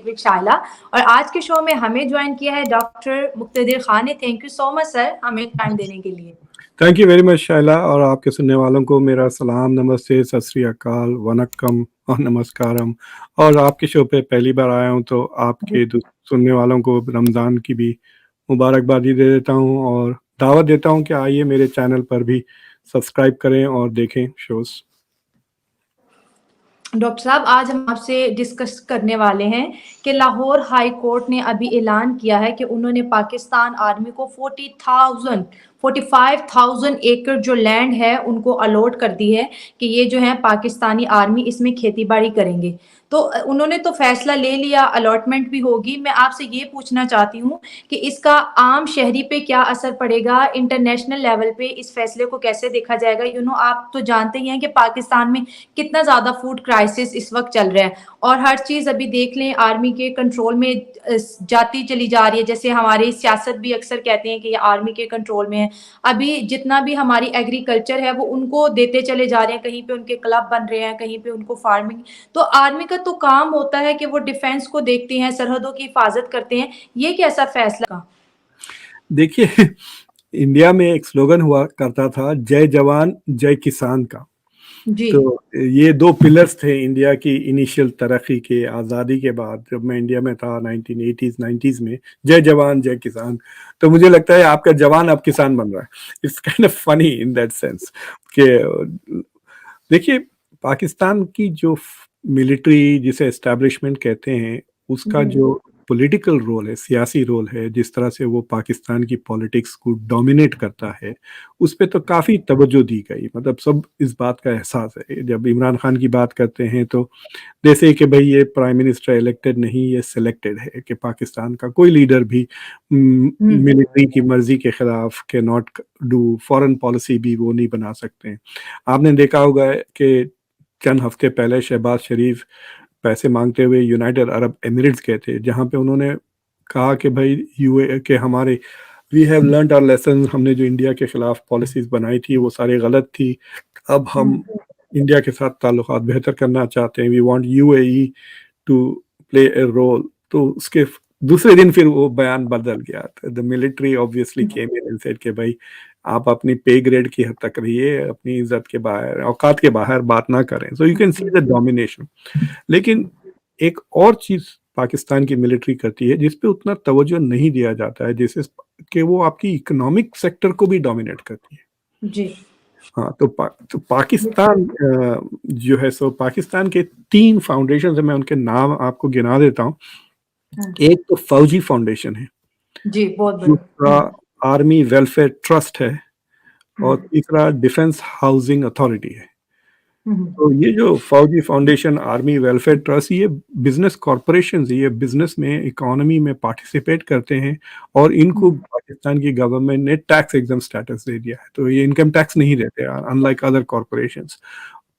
With शाइला। और आज के शो में हमें ज्वाइन किया है डॉक्टर मुक्तदिर खान ने। Thank you so much sir हमें टाइम देने के लिए। थैंक यू वेरी मच शाइला, और आपके सुनने वालों को मेरा सलाम, नमस्ते, सत श्री अकाल, वनक्कम और नमस्कारम। और आपके शो पे पहली बार आया हूँ तो आपके सुनने वालों को रमज़ान की भी मुबारकबादी दे देता हूँ और दावत देता हूँ कि आइए मेरे चैनल पर भी सब्सक्राइब करें और देखें शोज़। डॉक्टर साहब आज हम आपसे डिस्कस करने वाले हैं कि लाहौर हाई कोर्ट ने अभी ऐलान किया है कि उन्होंने पाकिस्तान आर्मी को 45,000 एकड़ जो लैंड है उनको अलॉट कर दी है कि ये जो है पाकिस्तानी आर्मी इसमें खेती बाड़ी करेंगे। तो उन्होंने तो फैसला ले लिया, अलॉटमेंट भी होगी। मैं आपसे ये पूछना चाहती हूँ कि इसका आम शहरी पे क्या असर पड़ेगा, इंटरनेशनल लेवल पे इस फैसले को कैसे देखा जाएगा। आप तो जानते ही हैं कि पाकिस्तान में कितना ज़्यादा फूड क्राइसिस इस वक्त चल रहा है और हर चीज़ अभी देख लें आर्मी के कंट्रोल में जाती चली जा रही है। जैसे हमारी सियासत भी अक्सर कहते हैं कि ये आर्मी के कंट्रोल में है। अभी जितना भी हमारी एग्रीकल्चर है वो उनको देते चले जा रहे हैं, कहीं पे उनके क्लब बन रहे हैं, कहीं पे उनको फार्मिंग। तो आर्मी का तो काम होता है कि वो डिफेंस को देखते हैं, सरहदों की हिफाजत करते हैं। ये कैसा फैसला? देखिए, इंडिया में एक स्लोगन हुआ करता था, जय जवान जय किसान का। जी। तो ये दो पिलर्स थे इंडिया की इनिशियल तरक्की के, आज़ादी के बाद। जब मैं इंडिया में था 1980s 90s में, जय जवान जय किसान। तो मुझे लगता है आपका जवान अब किसान बन रहा है। It's kind of funny in that sense कि देखिए, पाकिस्तान की जो मिलिट्री जिसे एस्टैब्लिशमेंट कहते हैं, उसका जो पॉलिटिकल रोल है, सियासी रोल है, जिस तरह से वो पाकिस्तान की पॉलिटिक्स को डोमिनेट करता है, उस पे तो काफ़ी तवज्जो दी गई। मतलब सब इस बात का एहसास है। जब इमरान खान की बात करते हैं तो जैसे कि भाई ये प्राइम मिनिस्टर इलेक्टेड नहीं, ये सिलेक्टेड है, कि पाकिस्तान का कोई लीडर भी मिलिट्री की मर्जी के खिलाफ के नॉट डू, फॉरेन पॉलिसी भी वो नहीं बना सकते हैं। आपने देखा होगा कि चंद हफ्ते पहले शहबाज शरीफ पैसे मांगते हुए यूनाइटेड अरब एमिरेट्स गए थे, जहां पे उन्होंने कहा कि भाई यूए के हमारे we have learned our lesson, हमने जो इंडिया के खिलाफ पॉलिसीज बनाई थी वो सारी गलत थी। अब हम इंडिया के साथ ताल्लुकात बेहतर करना चाहते हैं, we want UAE to play a role. तो उसके दूसरे दिन फिर वो बयान बदल गया। The military obviously came in and said कि भाई आप अपनी पे ग्रेड की हद तक रहिए, अपनी इज्जत के बाहर, औकात के बाहर बात ना करें। So you can see the domination. लेकिन एक और चीज पाकिस्तान की मिलिट्री करती है जिस पे उतना तवज्जो नहीं दिया जाता है, जैसे कि वो आपकी इकोनॉमिक सेक्टर को भी डोमिनेट करती है। जी। हाँ, तो पाकिस्तान जो है, सो पाकिस्तान के 3 फाउंडेशन है, मैं उनके नाम आपको गिना देता हूँ। एक तो फौजी फाउंडेशन है, जी, बहुत दूसरा बढ़िया। आर्मी वेलफेयर ट्रस्ट है, और तीसरा डिफेंस हाउसिंग अथॉरिटी है। तो ये जो फौजी फाउंडेशन, आर्मी वेलफेयर ट्रस्ट, ये बिजनेस कॉरपोरेशन, ये बिजनेस में, इकोनॉमी में पार्टिसिपेट करते हैं, और इनको पाकिस्तान की गवर्नमेंट ने टैक्स एग्जाम स्टेटस दे दिया है। तो ये इनकम टैक्स नहीं देते, अनलाइक अदर कॉरपोरेशंस।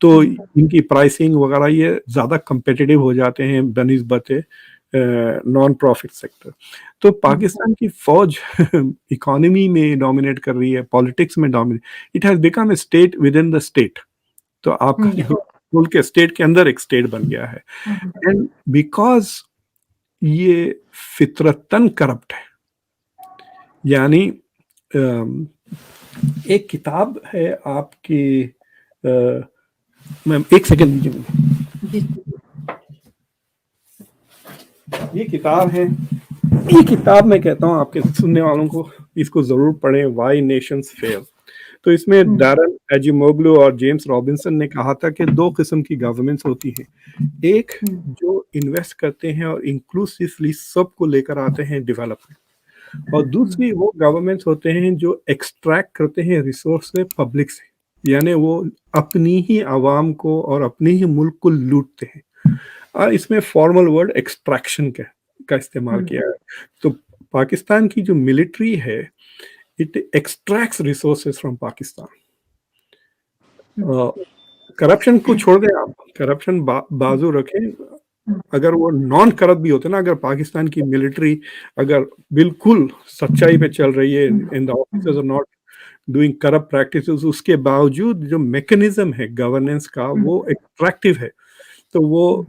तो इनकी प्राइसिंग वगैरह ये ज़्यादा competitive हो जाते हैं बनिस्बत नॉन प्रॉफिट सेक्टर। तो पाकिस्तान की फौज इकोनॉमी में डोमिनेट कर रही है, पॉलिटिक्स में dominate, it has become a state with in the state. तो आपका मुल्क के स्टेट के अंदर एक स्टेट बन गया है। एंड बिकॉज ये फितरतन करप्ट है, यानी एक किताब है आपकी, मैम एक सेकेंड दीजिए, ये किताब है, ये किताब मैं कहता हूँ आपके सुनने वालों को इसको जरूर पढ़ें, वाई नेशंस फेल। तो इसमें डैरन एजिमोग्लू और जेम्स रॉबिन्सन ने कहा था कि 2 किस्म की गवर्नमेंट्स होती है, एक जो इन्वेस्ट करते हैं और इंक्लूसिवली सबको लेकर आते हैं डेवलपमेंट, और दूसरी वो गवर्नमेंट्स होते हैं जो एक्सट्रैक्ट करते हैं रिसोर्स से पब्लिक से, यानी वो अपनी ही आवाम को और अपने ही मुल्क को लूटते हैं। और इसमें फॉर्मल वर्ड एक्सट्रैक्शन का इस्तेमाल किया है। तो पाकिस्तान की जो मिलिट्री है, it extracts resources from Pakistan. Corruption को छोड़ दें आप, करप्शन बाजू रखें, अगर वो नॉन करप्ट भी होते ना, अगर पाकिस्तान की मिलिट्री अगर बिल्कुल सच्चाई पे चल रही है, in the officers are not doing corrupt practices, उसके बावजूद जो मैकेनिज्म है गवर्नेंस का वो एक्सट्रैक्टिव है, तो वो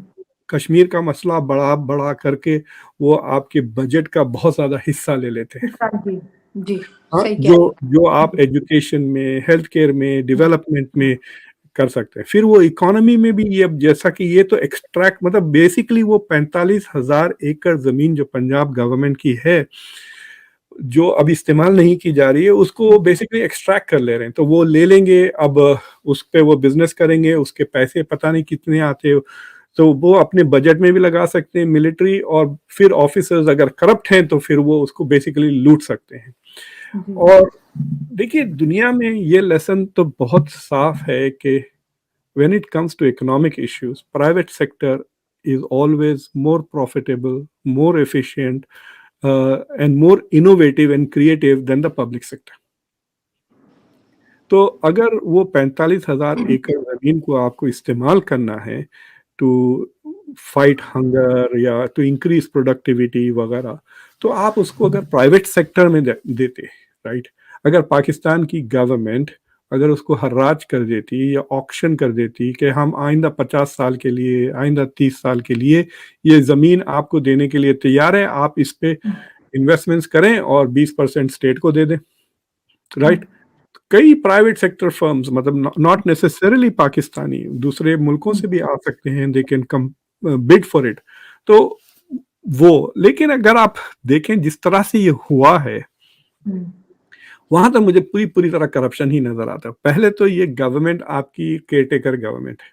कश्मीर का मसला बढ़ा करके वो आपके बजट का बहुत ज़्यादा हिस्सा ले लेते हैं। हाँ जी, जी, हाँ, सही कह जो रहे हो। जो आप जी, एजुकेशन में, हेल्थ केयर में, हुँ, डेवलपमेंट हुँ, में कर सकते हैं। फिर वो इकोनॉमी में भी ये, अब जैसा कि ये तो एक्सट्रैक्ट, मतलब बेसिकली वो 45,000 एकड़ ज़मीन जो पंजाब गवर्नमेंट की है, जो अब इस्तेमाल नहीं की जा रही है, उसको वो हुँ, बेसिकली एक्सट्रैक्ट कर ले रहे हैं। तो वो ले लेंगे, अब उस पे वो बिज़नेस करेंगे, उसके पैसे पता नहीं कितने आते हो, तो वो अपने बजट में भी लगा सकते हैं मिलिट्री, और फिर ऑफिसर्स अगर करप्ट हैं, तो फिर वो उसको बेसिकली लूट सकते हैं। जी, और देखिए, दुनिया में ये लेसन तो बहुत साफ है कि when it comes to economic issues, private sector is always more profitable, more efficient, and more innovative and creative than the public sector. तो अगर वो 45,000 एकड़ ज़मीन को आपको इस्तेमाल करना है टू फाइट हंगर या टू इंक्रीज़ प्रोडक्टिविटी वगैरह, तो आप उसको अगर प्राइवेट सेक्टर में देते, राइट? अगर पाकिस्तान की गवर्नमेंट अगर उसको हर्राज कर देती या ऑक्शन कर देती कि हम आइंदा 50 साल के लिए, आइंदा 30 साल के लिए ये ज़मीन आपको देने के लिए तैयार है, आप इस पे हुँ, इन्वेस्टमेंट्स करें और 20% स्टेट को दे दें, हुँ, राइट? कई प्राइवेट सेक्टर फर्म्स, मतलब नॉट नेसेसरीली पाकिस्तानी, दूसरे मुल्कों हुँ, से भी आ सकते हैं, they can come bid for it. तो वो, लेकिन अगर आप देखें जिस तरह से ये हुआ है, हुँ, वहां तो मुझे पूरी पूरी तरह करप्शन ही नजर आता है। पहले तो ये गवर्नमेंट आपकी केयरटेकर गवर्नमेंट है।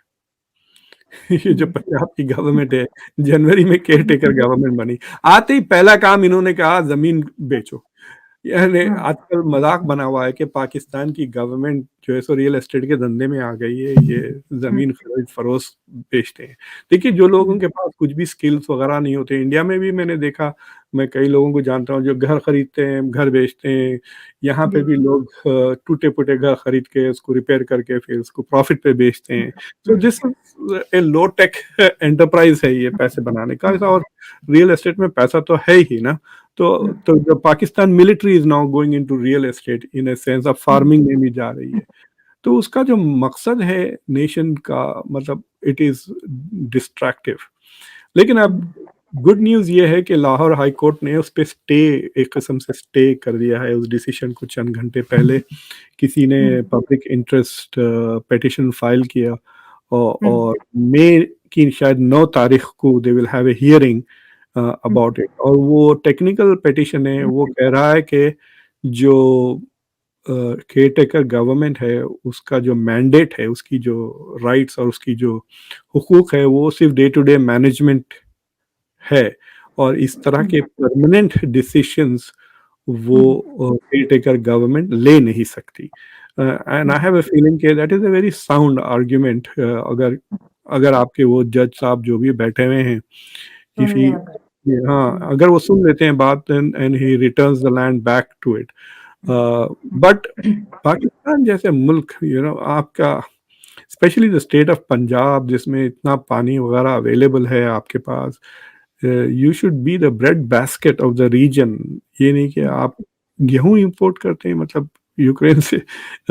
ये जो हुँ, पंजाब की गवर्नमेंट है, जनवरी में केयरटेकर गवर्नमेंट बनी, आते ही पहला काम इन्होंने कहा जमीन बेचो। यानी हुँ, आजकल मज़ाक बना हुआ है कि पाकिस्तान की गवर्नमेंट जो है सो रियल एस्टेट के धंधे में आ गई है, ये हुँ, ज़मीन खरीद-फरोख्त बेचते हैं। देखिए, जो लोगों हुँ, के पास कुछ भी स्किल्स वगैरह नहीं होते, इंडिया में भी मैंने देखा, मैं कई लोगों को जानता हूँ जो घर खरीदते हैं, घर बेचते हैं। यहाँ पे जी, भी लोग टूटे-फूटे घर खरीद के उसको रिपेयर करके फिर उसको प्रॉफ़िट पे बेचते हुँ, हैं। So uh, this is a low tech enterprise है ये पैसे बनाने का, हुँ, और रियल एस्टेट में पैसा तो है ही ना। हुँ, तो the Pakistan military is now going into real estate in a sense, अब हुँ, फार्मिंग में भी जा रही है। तो उसका जो मकसद है नेशन का, मतलब इट इज़ डिस्ट्रैक्टिव। लेकिन अब हुँ, गुड न्यूज़ ये है कि लाहौर हाई कोर्ट ने उस पे स्टे, एक किस्म से स्टे कर दिया है उस डिसीजन को। चंद घंटे पहले किसी ने हुँ, पब्लिक इंटरेस्ट पिटीशन फाइल किया, हुँ, और मई की शायद 9 तारीख को they will have a hearing hmm, about it. और वो टेक्निकल पिटीशन है, वो कह रहा है कि जो केयरटेकर गवर्नमेंट है, उसका जो मैंडेट है, उसकी जो राइट्स और उसकी जो हुकूक है, वो सिर्फ़ डे टू डे मैनेजमेंट है, और इस तरह हुँ, के परमानेंट डिसीजंस वो हुँ, केयरटेकर गवर्नमेंट ले नहीं सकती। And I uh, have a feeling कि that is a very sound argument. अगर अगर आपके वो जज साहब जो भी बैठे हुए हैं, इफ सुन ही, लें अगर। हाँ, हुँ, अगर वो सुन लेते हैं बात, and he returns the land back to it. Hmm, but Pakistan जैसे मुल्क, आपका specially the state of Punjab, जिसमें इतना पानी वगैरह अवेलेबल है आपके पास, you should be the bread basket of the region. ये नहीं कि हुँ, आप गेहूँ इम्पोर्ट करते हैं, मतलब यूक्रेन से,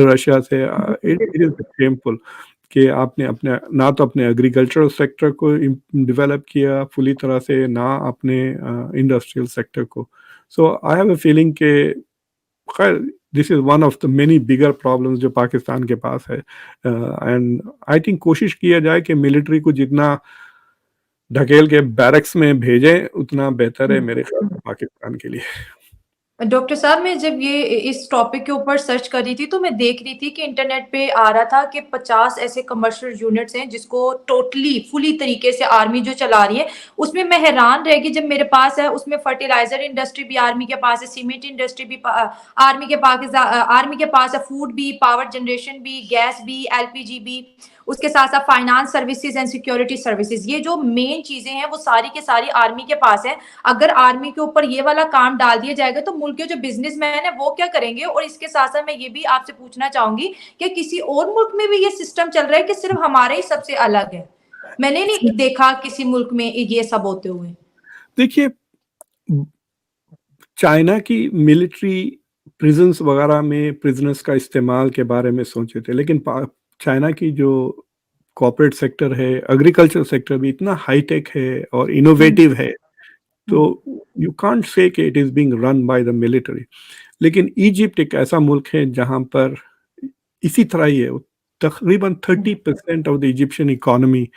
रशिया से। जी, इट इट इज़ बिल्कुल। शेमफुल कि आपने अपने, ना तो अपने एग्रीकल्चरल सेक्टर को डेवलप किया पूरी तरह से, ना अपने इंडस्ट्रियल सेक्टर को। सो आई हैव अ फीलिंग कि खैर, this is one of the many bigger problems जो पाकिस्तान के पास है। एंड आई थिंक कोशिश किया जाए कि मिलिट्री को जितना ढकेल के बैरक्स में भेजें, उतना बेहतर है हुँ, मेरे ख्याल हुँ। से पाकिस्तान के लिए। डॉक्टर साहब, मैं जब ये इस टॉपिक के ऊपर सर्च कर रही थी, तो मैं देख रही थी कि इंटरनेट पे आ रहा था कि 50 ऐसे कमर्शियल यूनिट्स हैं जिसको टोटली फुली तरीके से आर्मी जो चला रही है। उसमें मैं हैरान रह गई जब मेरे पास है, उसमें फर्टिलाइज़र इंडस्ट्री भी आर्मी के पास है, सीमेंट इंडस्ट्री भी आर्मी के पास है, फूड भी, पावर जनरेशन भी, गैस भी, एलपीजी भी, उसके साथ-साथ finance services and security services. ये जो मेन चीज़ें हैं, वो सारी की सारी आर्मी के पास है। अगर आर्मी के ऊपर ये वाला काम डाल दिया जाएगा तो मुल्क के जो बिजनेसमैन है वो क्या करेंगे? और इसके साथ-साथ मैं ये भी आपसे पूछना चाहूँगी कि किसी और मुल्क में भी ये सिस्टम चल रहा है कि सिर्फ़ हमारा ही सबसे अलग है? मैंने नहीं देखा किसी मुल्क में ये सब होते हुए। देखिए, चाइना की मिलिट्री प्रिजन्स वगैरह में प्रिजनर्स का इस्तेमाल के बारे में सोचे थे, लेकिन चाइना की जो कॉर्पोरेट सेक्टर है, एग्रीकल्चर सेक्टर भी इतना हाई-टेक है और इनोवेटिव है, हुँ, तो यू कांट से कि it is being run by the military. लेकिन इजिप्ट एक ऐसा मुल्क है जहाँ पर इसी तरह ही है, तकरीबन हुँ, 30% of the Egyptian economy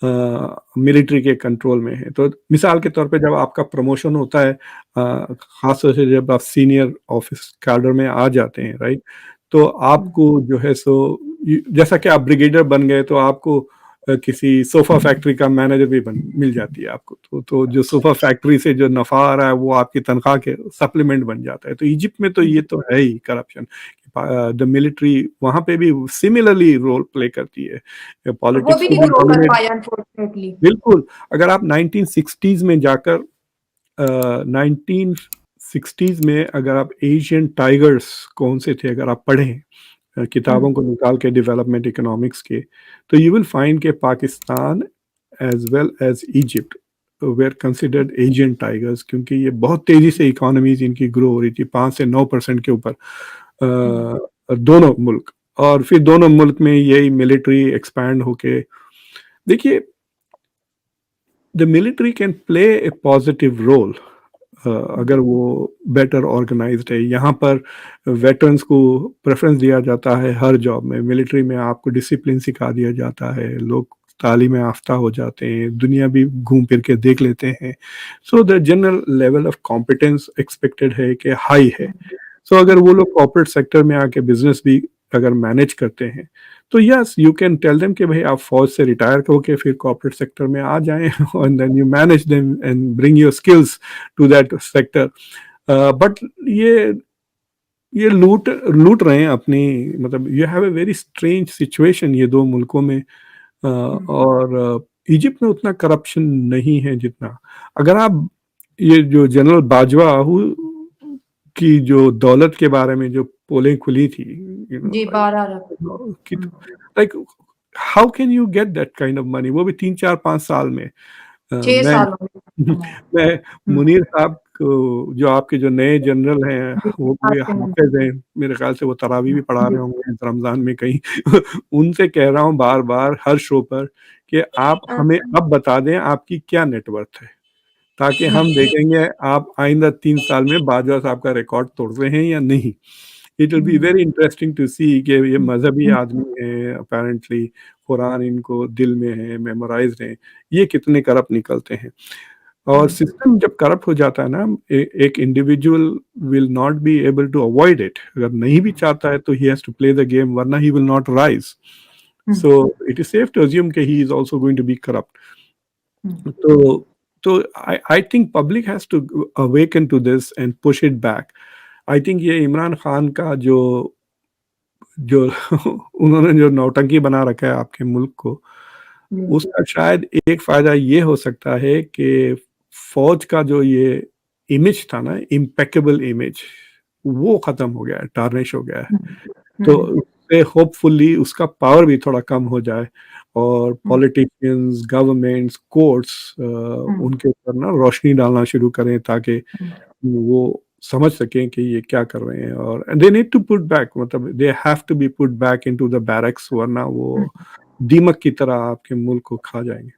military के कंट्रोल में है। तो मिसाल के तौर पे जब आपका प्रमोशन होता है, ख़ास तौर से जब आप सीनियर ऑफिस कैडर में आ जाते हैं, राइट? तो हुँ, आपको जो है सो जैसा कि आप ब्रिगेडियर बन गए तो आपको किसी सोफा फैक्ट्री का मैनेजर भी बन मिल जाती है आपको। तो जो सोफा फैक्ट्री से जो नफ़ा आ रहा है वो आपकी तनख्वाह के सप्लीमेंट बन जाता है। तो इजिप्ट में तो ये हुँ। तो है ही करप्शन। द मिलिट्री वहाँ पे भी सिमिलरली रोल प्ले करती है। और वो पॉलिटिक्स भी को नहीं भी ग्रो कर डोमिनेट पाया अनफॉर्चुनेटली। बिल्कुल, अगर आप 1960s में जाकर 1960s में अगर आप एशियन टाइगर्स कौन से थे अगर आप पढ़ें हुँ, किताबों को निकाल के डेवलपमेंट इकोनॉमिक्स के, तो यू विल फाइंड के Pakistan as well as Egypt where considered Asian tigers क्योंकि ये बहुत तेज़ी से इकोनॉमीज़ इनकी ग्रो हो रही थी 5 से 9% के ऊपर हुँ, दोनों मुल्क और फिर दोनों मुल्क में यही मिलिट्री एक्सपैंड होके देखिए the military can play a positive role hmm, अगर वो बेटर ऑर्गेनाइज्ड है यहाँ पर वेटरन्स को प्रेफरेंस दिया जाता है हर जॉब में मिलिट्री में आपको डिसिप्लिन सिखा दिया जाता है लोग तालीम याफ्ता हो जाते हैं दुनिया भी घूम फिर के देख लेते हैं so the general level of competence expected है कि हाई है हुँ, सो अगर हुँ, वो लोग कॉर्पोरेट सेक्टर में आके बिजनेस भी अगर मैनेज करते हैं तो yes you can tell them कि भाई आप फौज से रिटायर होके फिर कॉर्पोरेट सेक्टर में आ जाएं and then you manage them and bring your skills to that sector but ये ये लूट लूट रहे हैं अपनी मतलब you have a very strange situation ये दो मुल्कों में हुँ, और इजिप्ट में उतना करप्शन नहीं है जितना अगर आप ये जो जनरल बाजवा की जो दौलत के बारे में जो पोलें खुली थी यू नो जी, लाइक 12 अरब। कि hmm, like how can you get that kind of money वो भी 3 4 5 साल में 6 मैं सालों में कमाया। मैं हुँ, मुनीर साहब को जो आपके जो नए जनरल हैं जी, वो भी आपके मन हाफ़िज़ हैं मेरे ख़्याल से वो तरावी भी पढ़ा जी, रहे होंगे इस रमज़ान में कहीं उनसे कह रहा हूँ बार-बार हर शो पर कि आप हमें अब बता दें आपकी क्या नेटवर्थ है। ताकि हुँ, हम देखेंगे आप आइंदा 3 साल में बाजवा साहब का रिकॉर्ड तोड़ रहे हैं या नहीं। It will be hmm, very interesting to see कि ये हुँ, मज़हबी हुँ, आदमी हैं अपैरेंटली कुरान इनको दिल में है, मेमोराइज़्ड हैं, ये कितने करप्ट निकलते हैं। और हुँ, सिस्टम जब करप्ट हो जाता है ना एक individual will not be able to avoid it अगर नहीं भी चाहता है तो ही has to play the game वरना he will not rise. Hmm, so it is safe to assume कि he is also going to be corrupt. Hmm, तो I think public has to awaken to this and push it back. I think ये इमरान खान का जो जो उन्होंने जो नौटंकी बना रखा है आपके मुल्क को, जी, उसका शायद एक फ़ायदा ये हो सकता है कि फ़ौज का जो ये इमेज था ना, इम्पेकेबल इमेज, वो ख़त्म हो गया है, टार्निश हो गया है। हुँ, तो हुँ, उससे होपफुली उसका पावर भी थोड़ा कम हो जाए और हुँ, पॉलिटिशियंस, गवर्नमेंट्स, कोर्ट्स हुँ, उनके ऊपर ना रोशनी डालना शुरू करें ताकि हुँ, वो समझ सकें कि ये क्या कर रहे हैं और they need to put back मतलब they have to be put back into the barracks वरना हुँ। वो दीमक की तरह आपके मुल्क को खा जाएँगे।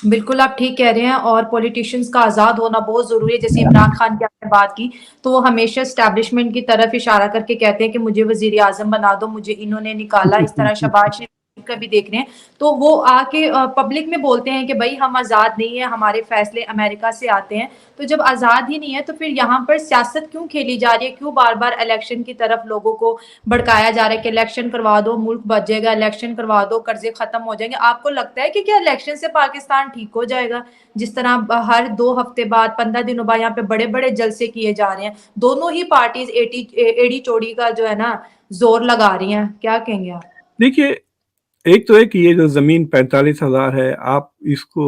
बिल्कुल, आप ठीक कह रहे हैं और पॉलिटिशियंस का आज़ाद होना बहुत ज़रूरी है। जैसे इमरान खान की आपने बात की, तो वो हमेशा एस्टेब्लिशमेंट की तरफ इशारा करके कहते हैं कि मुझे वज़ीर-ए-आज़म बना दो, मुझे इन्होंने निकाला। इस तरह शहबाज शरीफ का भी देख रहे हैं, तो वो आके पब्लिक में बोलते हैं कि भई हम आज़ाद नहीं है, हमारे फैसले अमेरिका से आते हैं। तो जब आज़ाद ही नहीं है, तो फिर यहाँ पर सियासत क्यों खेली जा रही है? क्यों बार-बार इलेक्शन की तरफ लोगों को भड़काया जा रहा है कि इलेक्शन करवा दो, मुल्क बच जाएगा, इलेक्शन करवा दो, कर्ज़े खत्म हो जाएँगे। आपको लगता है कि क्या इलेक्शन से पाकिस्तान ठीक हो जाएगा? जिस तरह हर 2 हफ्ते बाद, 15 दिनों बाद यहाँ पे बड़े-बड़े जलसे किए जा रहे हैं। दोनों ही पार्टीज़ एड़ी-चोड़ी का जो है ना, ज़ोर लगा रही हैं। क्या कहेंगे आप? देखिए, एक तो है कि ये जो ज़मीन 45,000 है, आप इसको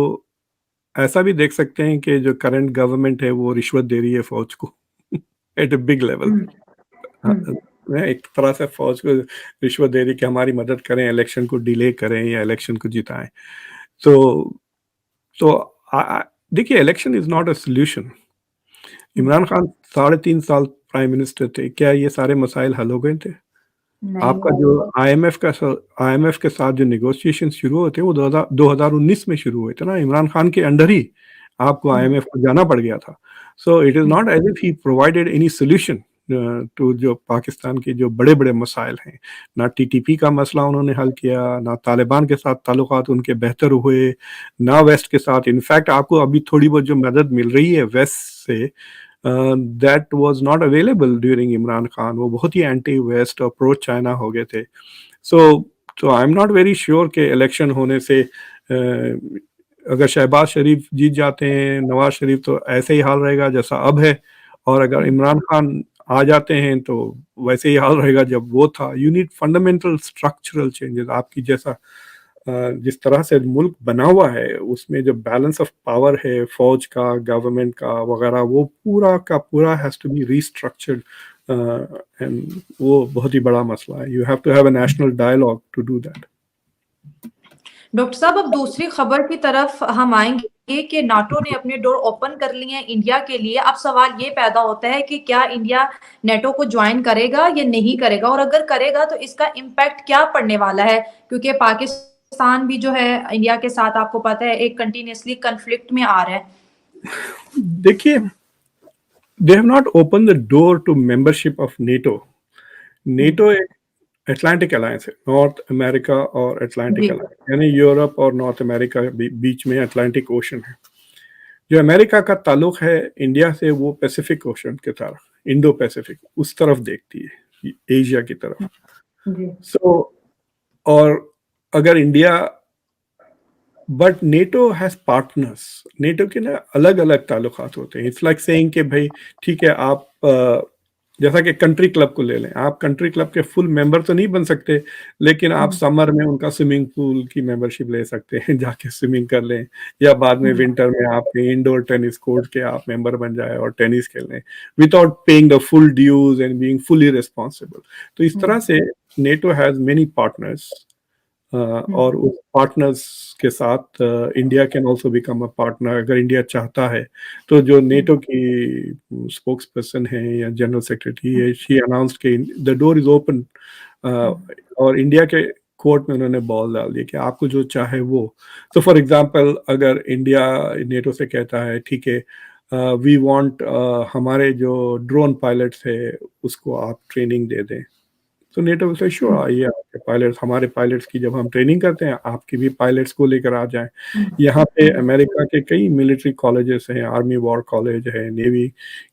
ऐसा भी देख सकते हैं कि जो करंट गवर्नमेंट है, वो रिश्वत दे रही है फ़ौज को एट अ बिग लेवल। हुँ, हाँ, हुँ, एक तरह से फ़ौज को रिश्वत दे रही कि हमारी मदद करें, इलेक्शन को डिले करें या इलेक्शन को जिताएँ। तो तो देखिए election is not a solution. Hmm, Imran Khan साढ़े 3 साल प्राइम मिनिस्टर थे, क्या ये सारे मसाइल हल हो गए थे? आपका नहीं। जो आईएमएफ के साथ जो नेगोशिएशन शुरू हुए थे वो 2019 में शुरू हुए थे ना, इमरान खान के अंडर ही आपको आईएमएफ को जाना पड़ गया था। So it is not as if he provided any solution to जो पाकिस्तान के जो बड़े बड़े मसाइल हैं। ना टीटीपी का मसला उन्होंने हल किया, ना तालिबान के साथ ताल्लुकात उनके बेहतर हुए, ना वेस्ट के साथ। इनफैक्ट आपको अभी थोड़ी बहुत जो मदद मिल रही है वेस्ट से, that was not available during Imran Khan. वो बहुत ही एंटी वेस्ट और प्रो चाइना हो गए थे। सो तो I am not very sure कि इलेक्शन होने से अगर शहबाज शरीफ जीत जाते हैं, नवाज शरीफ, तो ऐसे ही हाल रहेगा जैसा अब है। और अगर इमरान खान आ जाते हैं तो वैसे ही हाल रहेगा जब वो था। You need fundamental structural changes. आपकी जैसा जिस तरह से मुल्क बना हुआ है उसमें जो बैलेंस ऑफ पावर है फौज का, गवर्नमेंट का वगैरह, वो पूरा का पूरा has to be restructured. And वो बहुत ही बड़ा मसला है। You have to have a national dialogue to do that. Doctor साहब, अब दूसरी खबर की तरफ हम आएंगे कि नाटो ने अपने डोर ओपन कर लिए हैं इंडिया के लिए। अब सवाल ये पैदा होता है कि क्या इंडिया नेटो को ज्वाइन करेगा या नहीं करेगा, और अगर करेगा तो इसका इम्पैक्ट क्या पड़ने वाला है, क्योंकि पाकिस्तान भी जो है इंडिया के साथ, आपको पता है, एक कंटिन्यूसली कन्फ्लिक्ट में आ रहा है। देखिए, they have not open the door to membership of NATO. NATO एक अटलांटिक अलायंस है, नॉर्थ अमेरिका और अटलांटिक जी। अलायंस, यानी यूरोप और नॉर्थ अमेरिका बीच में अटलांटिक ओशन है। जो अमेरिका का ताल्लुक है इंडिया से वो पैसिफिक ओशन की तरफ, इंडो पैसिफिक उस तरफ देखती है, एशिया की तरफ। जी। सो और अगर India, but NATO has partners. NATO के ना अलग अलग ताल्लुकात होते हैं। इट्स लाइक सेइंग कि भाई ठीक है, आप जैसा कि कंट्री क्लब को ले लें, आप कंट्री क्लब के फुल मेंबर तो नहीं बन सकते, लेकिन आप समर में उनका स्विमिंग पूल की मेंबरशिप ले सकते हैं, जाके स्विमिंग कर लें, या बाद में विंटर में आपके इंडोर टेनिस कोर्ट के आप मेंबर बन जाए और टेनिस खेल लें without paying the full dues and being fully responsible. तो इस तरह से नेटो हैज मेनी पार्टनर्स, और उस पार्टनर्स के साथ India can also become a partner अगर इंडिया चाहता है। तो जो नेटो की स्पोक्स पर्सन है या जनरल सेक्रेटरी है, शी अनाउंस्ड कि द डोर इज ओपन, और इंडिया के कोर्ट में उन्होंने बॉल डाल दिया कि आपको जो चाहे वो। तो फॉर एग्जांपल अगर इंडिया नेटो से कहता है ठीक है, वी वांट हमारे जो ड्रोन पायलट्स है उसको आप ट्रेनिंग दे दें, तो नेटो से श्योर आइए, आपके पायलट्स, हमारे पायलट्स की जब हम ट्रेनिंग करते हैं आपकी भी पायलट्स को लेकर आ जाएं। यहाँ पे अमेरिका के कई मिलिट्री कॉलेजेस हैं, आर्मी वॉर कॉलेज है, नेवी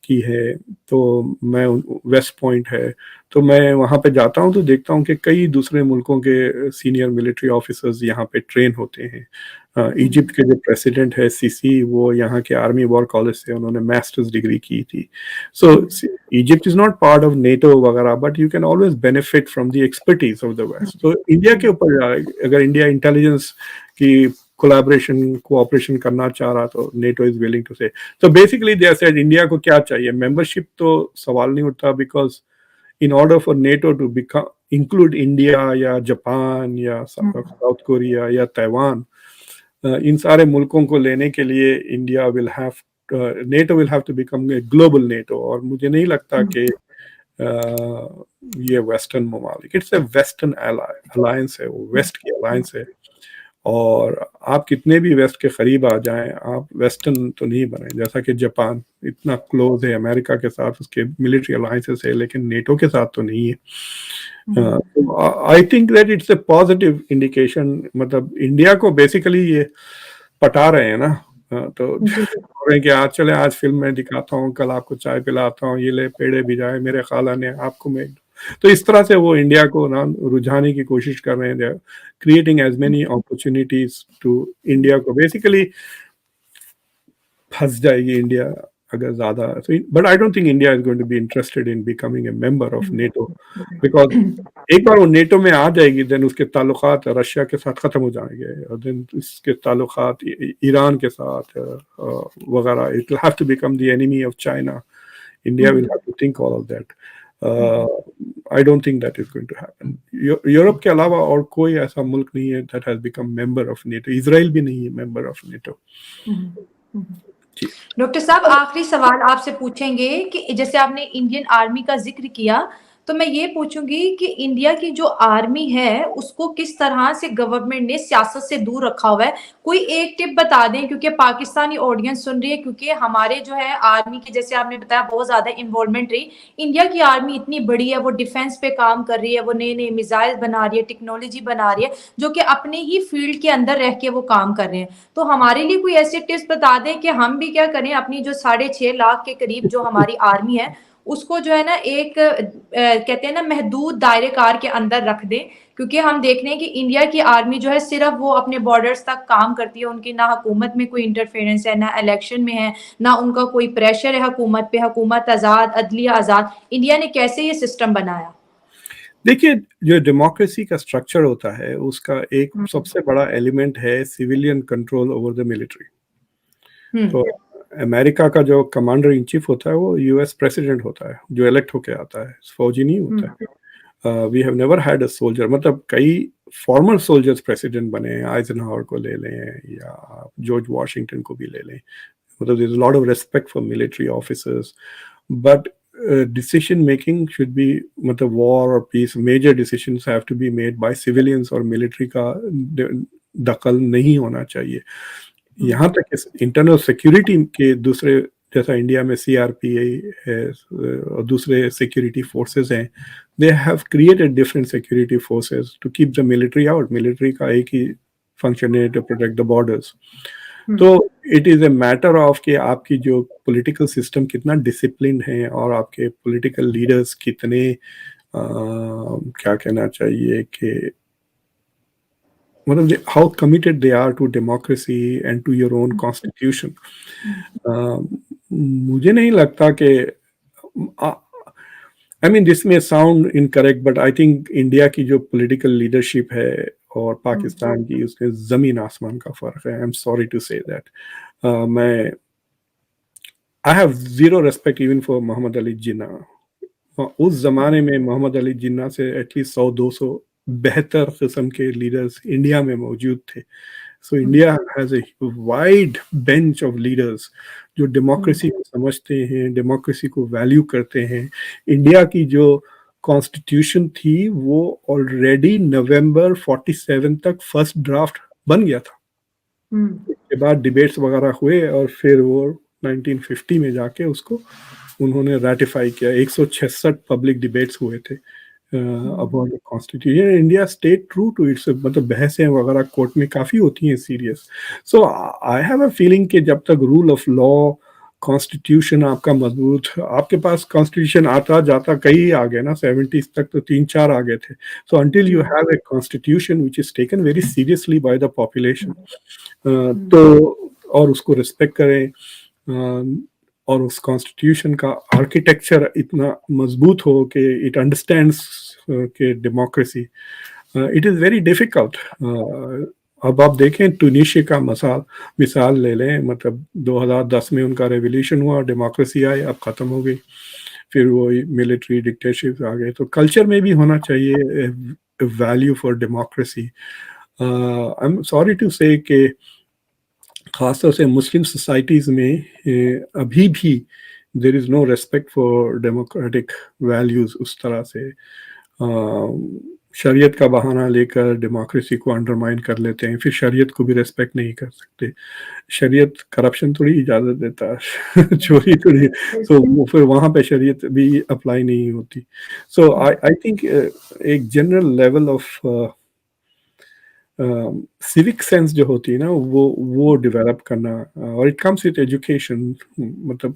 की है, तो मैं वेस्ट पॉइंट है, तो मैं वहाँ पे जाता हूँ तो देखता हूँ कि कई दूसरे मुल्कों के सीनियर मिलिट्री ऑफिसर्स यहाँ पे ट्रेन होते हैं। इजिप्ट के जो प्रेसिडेंट है सीसी, वो यहाँ के आर्मी वॉर कॉलेज से उन्होंने मास्टर्स डिग्री की थी। So Egypt is not part of NATO वगैरह, but you can always benefit from the expertise of the west. तो इंडिया के ऊपर अगर इंडिया इंटेलिजेंस की कोलैबोरेशन कोऑपरेशन करना चाह रहा तो नेटो इज विलिंग टू से। तो बेसिकली दे सेड इंडिया को क्या चाहिए, मेंबरशिप तो सवाल नहीं उठता, because in order for NATO to become include India या जापान या साउथ कोरिया या ताइवान, इन सारे मुल्कों को लेने के लिए India will have, NATO will have to become a global NATO. और मुझे नहीं लगता कि ये वेस्टर्न ममालिक, इट्स ए वेस्टर्न अलायंस है, वो वेस्ट की अलायंस है। और आप कितने भी वेस्ट के करीब आ जाएं, आप वेस्टर्न तो नहीं बने। जैसा कि जापान इतना क्लोज है अमेरिका के साथ, उसके मिलिट्री अलायंसेस है, लेकिन नेटो के साथ तो नहीं है। I think that it's a positive indication. मतलब इंडिया को बेसिकली ये पटा रहे हैं ना, तो बोल रहे हैं कि आज चले, आज फिल्म में दिखाता हूँ, कल आपको चाय पिलाता हूँ, ये ले पेड़े भिजाए मेरे खाला ने, आपको मैं। तो इस तरह से वो इंडिया को ना रुझाने की कोशिश कर रहे हैं, creating as many opportunities to India को। बेसिकली फंस जाएगी इंडिया अगर ज्यादा। But I don't think India is going to be interested in becoming a member of NATO, because एक बार वो नेटो में आ जाएगी देन उसके ताल्लुकात रशिया के साथ खत्म हो जाएंगे, और देन इसके ताल्लुकात ईरान के साथ वगैरह, it will have to become the enemy of China. India will have to think all of that. I don't think that is going to happen. Europe के अलावा और कोई ऐसा मुल्क नहीं है that has become member of NATO. Israel भी नहीं है मेंबर ऑफ नेटो। डॉक्टर साहब, आखिरी सवाल आपसे पूछेंगे कि जैसे आपने इंडियन आर्मी का जिक्र किया, तो मैं ये पूछूंगी कि इंडिया की जो आर्मी है उसको किस तरह से गवर्नमेंट ने सियासत से दूर रखा हुआ है, कोई एक टिप बता दें क्योंकि पाकिस्तानी ऑडियंस सुन रही है, क्योंकि हमारे जो है आर्मी की जैसे आपने बताया बहुत ज्यादा इन्वॉल्वमेंट रही। इंडिया की आर्मी इतनी बड़ी है, वो डिफेंस पे काम कर रही है, वो नए नए मिसाइल बना रही है, टेक्नोलॉजी बना रही है, जो कि अपने ही फील्ड के अंदर रह के वो काम कर रहे हैं। तो हमारे लिए कोई ऐसे टिप्स बता दें कि हम भी क्या करें, अपनी जो 6.5 लाख के करीब जो हमारी आर्मी है उसको जो है ना एक कहते हैं ना महदूद दायरे कार के अंदर रख दें, क्योंकि हम देख रहे हैं कि इंडिया की आर्मी जो है सिर्फ वो अपने बॉर्डर्स तक काम करती है, उनकी ना हुकूमत में कोई इंटरफेरेंस है, ना इलेक्शन में है, ना उनका कोई प्रेशर है हुकूमत पे, हुकूमत आज़ाद, अदलिया आज़ाद। इंडिया ने कैसे ये सिस्टम बनाया? देखिए, जो डेमोक्रेसी का स्ट्रक्चर होता है उसका एक सबसे बड़ा एलिमेंट है civilian control over the military. तो अमेरिका का जो कमांडर इन चीफ होता है वो यूएस प्रेसिडेंट होता है जो इलेक्ट होके आता है, फौजी नहीं होता है। We have never had a soldier, मतलब कई फॉर्मर सोल्जर्स प्रेसिडेंट बने हैं, आइजनहावर को ले लें या जॉर्ज वॉशिंगटन को भी ले लें, मतलब there is a lot of respect for military officers, but decision making should be, मतलब war or peace major decisions have to be made by civilians, और military का दखल नहीं होना चाहिए। यहाँ तक इस इंटरनल सिक्योरिटी के दूसरे, जैसा इंडिया में सीआरपीए है और दूसरे सिक्योरिटी फोर्सेस हैं, they have created different security forces to keep the military out. Military का एक ही फंक्शन है, टू प्रोटेक्ट द बॉर्डर्स। तो it is a matter of कि आपकी जो पॉलिटिकल सिस्टम कितना डिसिप्लिन है और आपके पॉलिटिकल लीडर्स कितने क्या कहना चाहिए कि मतलब how committed they are to democracy and to your own constitution. मुझे नहीं लगता कि I mean this may sound incorrect, but I think India की जो पॉलिटिकल लीडरशिप है और पाकिस्तान की, उसके जमीन आसमान का फर्क है। I am sorry to say that. मैं I have zero respect even for Muhammad Ali Jinnah. उस जमाने में मोहम्मद अली जिन्ना से एटलीस्ट 100-200 बेहतर किस्म के लीडर्स इंडिया में मौजूद थे। So India has a wide bench of leaders जो डेमोक्रेसी को समझते हैं, डेमोक्रेसी को वैल्यू करते हैं। इंडिया की जो कॉन्स्टिट्यूशन थी वो ऑलरेडी नवंबर 47 तक फर्स्ट ड्राफ्ट बन गया था। उसके बाद डिबेट्स वगैरह हुए और फिर वो 1950 में जाके उसको उन्होंने रैटिफाई किया। 166 पब्लिक डिबेट्स हुए थे about the constitution. India stayed true to its, मतलब बहसें वगैरह कोर्ट में काफ़ी होती हैं serious. So I have a feeling कि जब तक रूल ऑफ लॉ, कॉन्स्टिट्यूशन आपका मजबूत, आपके पास कॉन्स्टिट्यूशन आता जाता कई आ गए ना, 70s तक तो 3-4 आ गए थे। So until you have a constitution which is taken very seriously by the population, तो और उसको रिस्पेक्ट करें और उस कॉन्स्टिट्यूशन का आर्किटेक्चर इतना मजबूत हो कि इट अंडरस्टैंड्स के democracy, it is very difficult. अब आप देखें टूनिशिया का मिसाल ले लें, मतलब 2010 में उनका रेवोल्यूशन हुआ, डेमोक्रेसी आई, अब ख़त्म हो गई, फिर वो मिलिट्री डिक्टेटरशिप आ गए। तो कल्चर में भी होना चाहिए value for democracy. I am sorry to say कि खासतौर से मुस्लिम सोसाइटीज़ में अभी भी there is no respect for democratic values उस तरह से। शरीयत का बहाना लेकर डेमोक्रेसी को अंडरमाइन कर लेते हैं, फिर शरीयत को भी रेस्पेक्ट नहीं कर सकते। शरीयत करप्शन थोड़ी इजाज़त देता है चोरी थोड़ी, तो वो फिर वहाँ पे शरीयत भी अप्लाई नहीं होती। सो आई थिंक एक general level of civic sense जो होती है ना वो डेवलप करना, और इट कम्स विद एजुकेशन, मतलब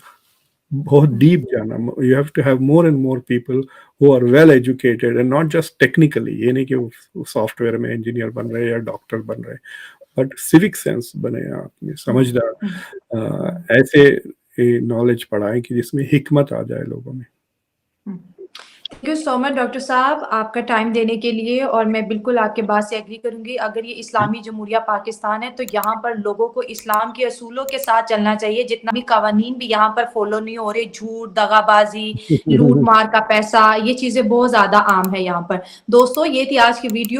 बहुत डीप जाना। You have to have more and more people who are well educated and not just technically, ये नहीं कि वो सॉफ्टवेयर में इंजीनियर बन रहे या डॉक्टर बन रहे, बट सिविक सेंस बने, आपने समझदार ऐसे नॉलेज पढ़ाएं कि जिसमें हिकमत आ जाए लोगों में। Thank you so much doctor साहब आपका टाइम देने के लिए, और मैं बिल्कुल आपके बात से एग्री करूंगी। अगर ये इस्लामी जमहूरिया पाकिस्तान है तो यहाँ पर लोगों को इस्लाम के असूलों के साथ चलना चाहिए। जितना भी कवानीन भी यहाँ पर फॉलो नहीं हो रहे, झूठ, दगाबाजी, लूट मार का पैसा, ये चीजें बहुत ज्यादा आम है यहाँ पर। दोस्तों ये थी आज की वीडियो।